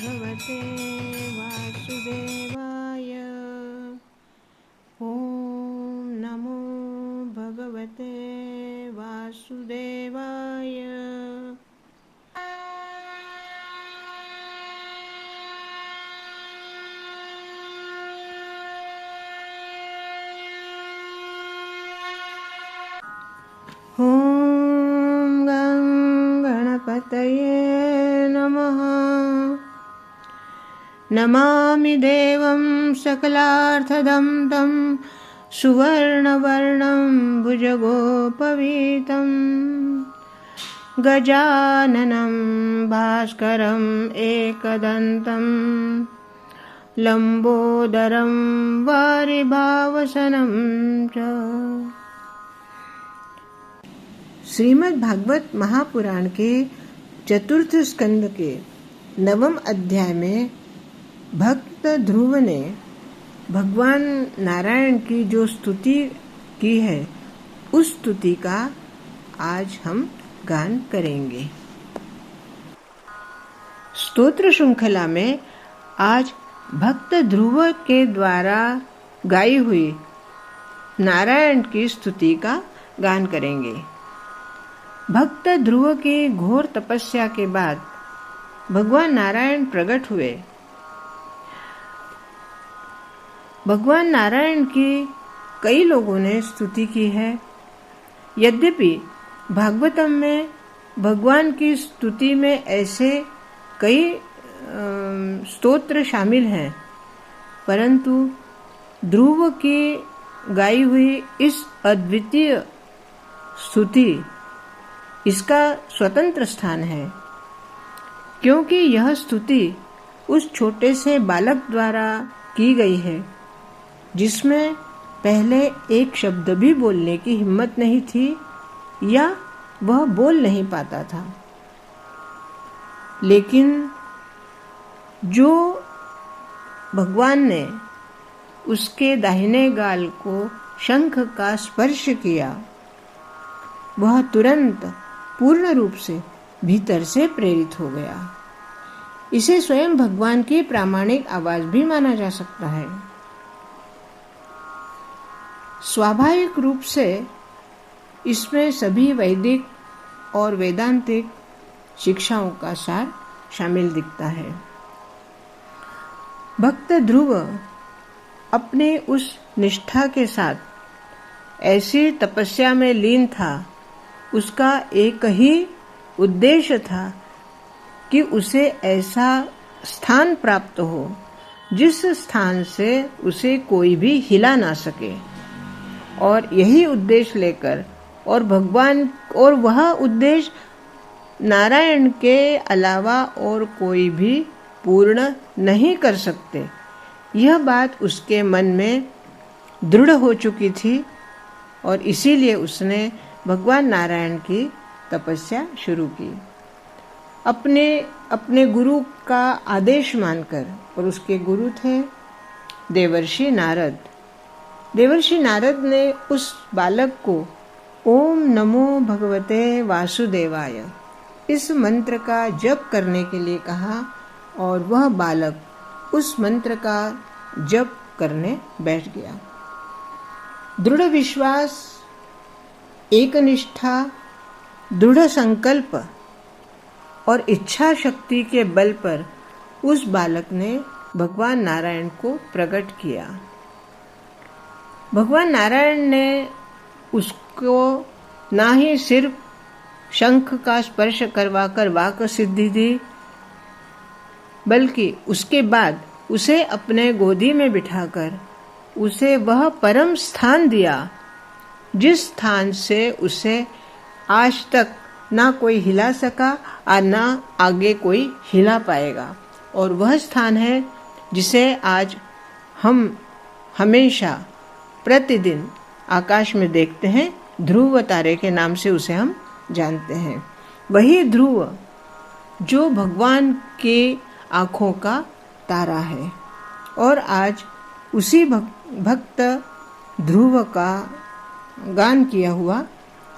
भगवते वासुदेवाय। ॐ नमो भगवते वासुदेवाय। ॐ गं गणपतये नमः। नमामि देवं सकलार्थदं तं सुवर्णवर्णं भुजगोपवीतं गजाननं भास्करम् एकदन्तं लम्बोदरं वारिभावसनं च। श्रीमद् भागवत महापुराण के चतुर्थ स्कंद के 9वें अध्याय में भक्त ध्रुव ने भगवान नारायण की जो स्तुति की है, उस स्तुति का आज हम गान करेंगे। स्तोत्र श्रृंखला में आज भक्त ध्रुव के द्वारा गाई हुई नारायण की स्तुति का गान करेंगे। भक्त ध्रुव की घोर तपस्या के बाद भगवान नारायण प्रकट हुए। भगवान नारायण की कई लोगों ने स्तुति की है। यद्यपि भागवतम में भगवान की स्तुति में ऐसे कई स्तोत्र शामिल हैं, परंतु ध्रुव की गाई हुई इस अद्वितीय स्तुति इसका स्वतंत्र स्थान है, क्योंकि यह स्तुति उस छोटे से बालक द्वारा की गई है जिसमें पहले एक शब्द भी बोलने की हिम्मत नहीं थी या वह बोल नहीं पाता था। लेकिन जो भगवान ने उसके दाहिने गाल को शंख का स्पर्श किया, वह तुरंत पूर्ण रूप से भीतर से प्रेरित हो गया। इसे स्वयं भगवान की प्रामाणिक आवाज भी माना जा सकता है। स्वाभाविक रूप से इसमें सभी वैदिक और वेदांतिक शिक्षाओं का सार शामिल दिखता है। भक्त ध्रुव अपने उस निष्ठा के साथ ऐसी तपस्या में लीन था, उसका एक ही उद्देश्य था कि उसे ऐसा स्थान प्राप्त हो जिस स्थान से उसे कोई भी हिला ना सके, और यही उद्देश्य लेकर और भगवान और वह उद्देश्य नारायण के अलावा और कोई भी पूर्ण नहीं कर सकते। यह बात उसके मन में दृढ़ हो चुकी थी और इसीलिए उसने भगवान नारायण की तपस्या शुरू की। अपने गुरु का आदेश मानकर, और उसके गुरु थे देवर्षि नारद। देवर्षि नारद ने उस बालक को ओम नमो भगवते वासुदेवाय इस मंत्र का जप करने के लिए कहा, और वह बालक उस मंत्र का जप करने बैठ गया। दृढ़ विश्वास, एकनिष्ठा, दृढ़ संकल्प और इच्छा शक्ति के बल पर उस बालक ने भगवान नारायण को प्रकट किया। भगवान नारायण ने उसको ना ही सिर्फ शंख का स्पर्श करवाकर वाक सिद्धि दी, बल्कि उसके बाद उसे अपने गोदी में बिठाकर उसे वह परम स्थान दिया जिस स्थान से उसे आज तक ना कोई हिला सका और ना आगे कोई हिला पाएगा। और वह स्थान है जिसे आज हम हमेशा प्रतिदिन आकाश में देखते हैं। ध्रुव तारे के नाम से उसे हम जानते हैं। वही ध्रुव जो भगवान के आँखों का तारा है, और आज उसी भक्त ध्रुव का गान किया हुआ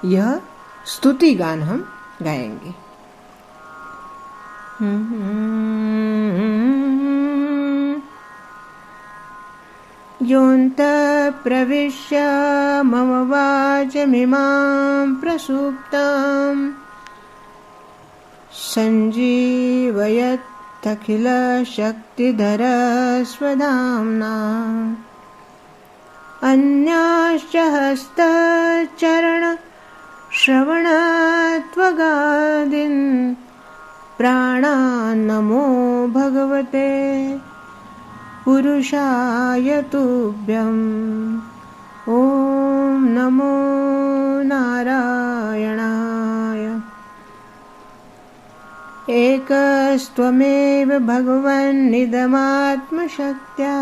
यह स्तुति गान हम गाएंगे। योऽन्तः प्रविश्य मम वाचमिमां प्रसुप्ताम् सञ्जीवयत्यखिलशक्तिधरस्वधाम्ना अन्याश्च हस्तचरणश्रवणत्वगादीन् प्राणान्नमो भगवते पुरुषाय तुभ्यम्। ॐ नमो नारायणाय। एकस्त्वमेव भगवन्निदमात्मशक्त्या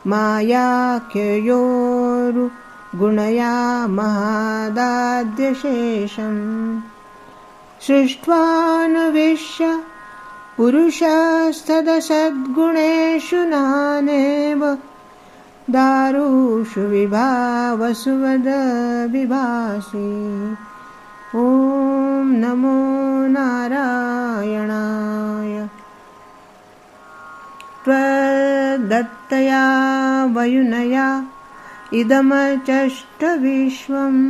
मायाख्ययोरुगुणया महादाद्यशेषम् सृष्ट्वानुविश्य पुरुषस्तदसद्गुणेषु नानेव दारुषु विभावसुवदविभासि। ॐ नमो नारायणाय। त्वदत्तया वयुनया इदमचष्ट विश्वम्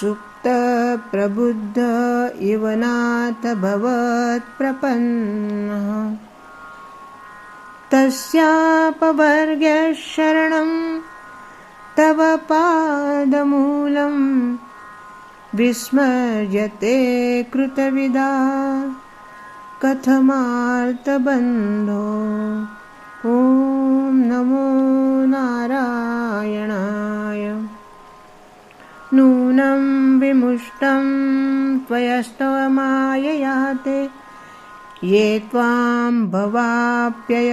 सुप्तप्रबुद्ध इव नाथ भवत्प्रपन्नः तस्यापवर्ग्य शरणं तव पादमूलम् विस्मर्यते कृतविदा कथमार्तबन्धो। ॐ नमो नारायणाय। नूनं विमुष्टं त्वयस्तव माययाते ये त्वां भवाप्यय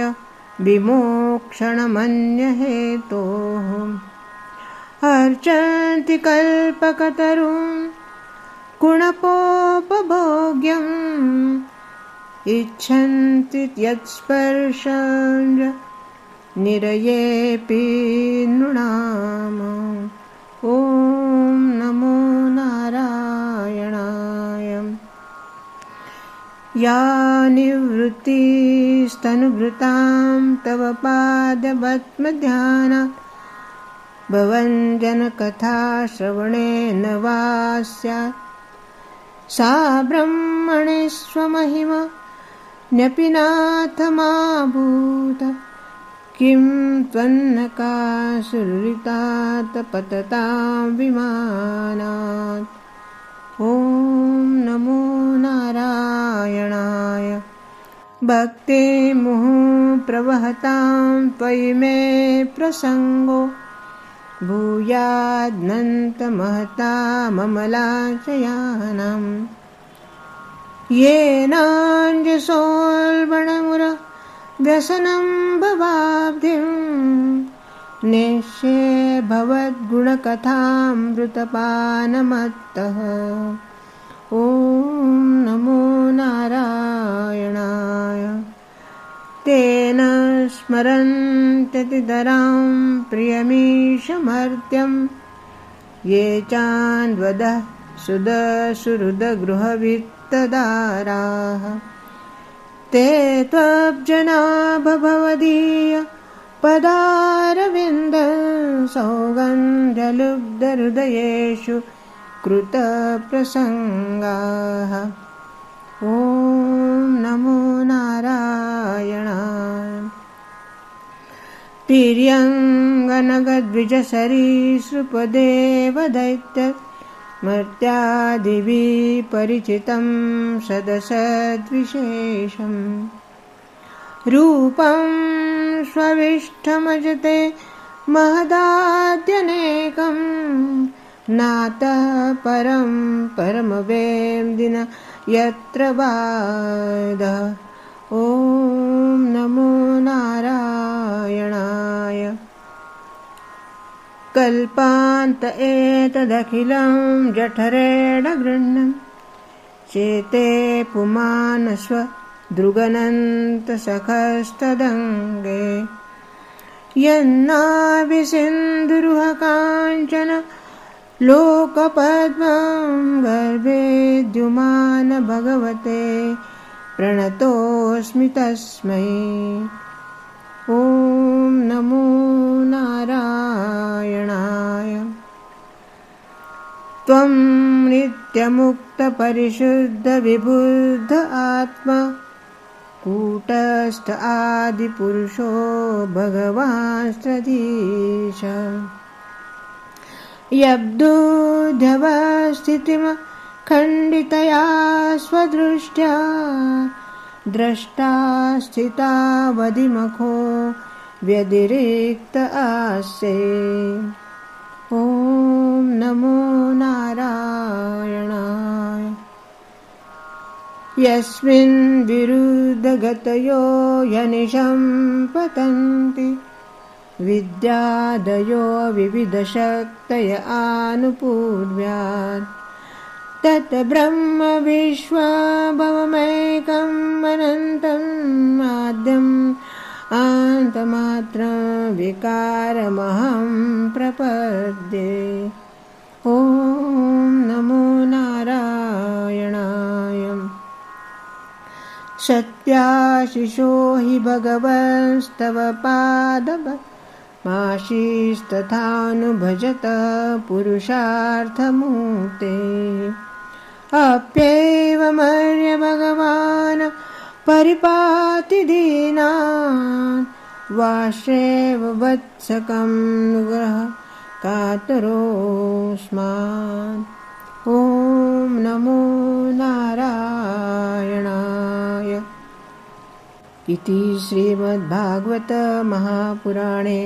विमोक्षणमन्यहेतोः अर्चन्ति कल्पकतरुं कुणपोपभोग्यम् इच्छन्ति यत्स्पर्शं निरयेऽपि नृणाम्। ॐ नमो नारायणाय। या निवृत्तिस्तनुभृतां तव पादपद्मध्यानात् भवञ्जनकथाश्रवणेन वा स्यात् सा ब्रह्मणे स्वमहिमा न्यपि नाथ मा भूत किं त्वन्नकासुररितात् पततां विमानात्। ॐ नमो नारायणाय। भक्तिमुहुः प्रवहतां त्वयि मे प्रसङ्गो भूयाद्नन्तमहताममलाशयानां येनाञ्जसोल्बणमुरव्यसनं भवाब्धिं नेष्ये भवद्गुणकथामृतपानमत्तः। ॐ नमो नारायणाय। तेन स्मरन्त्यतितरां प्रियमीशमर्त्यं ये चान्वदः सुदसुहृदगृहवित्तदाराः ते त्वब्जना भवदीय पदारविन्द सौगन्धलुब्धहृदयेषु कृतप्रसङ्गाः। ॐ नमो नारायणाय। तिर्यङ्गनगद्विजसरीसृपदेवदैत्यमर्त्यादिभिः परिचितं सदसद्विशेषम् रूपं स्वविष्ठमजते महदाद्यनेकं नातः परं परमवेदिन यत्र बाधः। ॐ नमो नारायणाय। कल्पान्त एतदखिलं जठरेण गृह्णन् चेते पुमान् स्वदृगनन्तसखस्तदङ्गे यन्नाभिसिन्धुरुहकाञ्चन लोकपद्मं गर्भेद्युमान भगवते प्रणतोऽस्मि तस्मै। ॐ नमो नारायणाय। त्वं नित्यमुक्तपरिशुद्धविबुद्ध आत्मा कूटस्थ आदिपुरुषो भगवांस्त्वधीश। यब्दुध्यवस्थितिमखण्डितया स्वदृष्ट्या द्रष्टा स्थितावधिमखो व्यतिरिक्त आस्ते। ॐ नमो नारायणाय। यस्मिन् विरुद्धगतयो यनिशं पतन्ति विद्यादयो विविधशक्तय आनुपूर्व्यात् तत् ब्रह्म विश्वभवमेकम् अनन्तम् आद्यम् आन्तमात्रं विकारमहं प्रपद्ये। ॐ नमो नारायणाय। सत्याशिषो हि भगवंस्तव पादपद्माशीस्तथानुभजत पुरुषार्थमूर्ते। अप्येवमर्य भगवान् परिपाति दीनान् वाष्येव वत्सकं नुग्रह कातरोऽस्मान्। ॐ नमो नारायणाय। इति श्रीमद्भागवत महापुराणे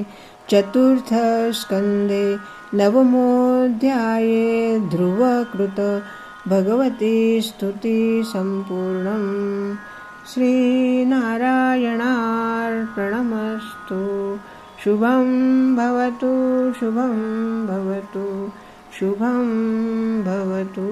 चतुर्थस्कन्धे नवमोऽध्याये ध्रुवकृत भगवती स्तुति सम्पूर्णम्। श्रीनारायणार्पणमस्तु। शुभं भवतु, शुभं भवतु, शुभं भवतु।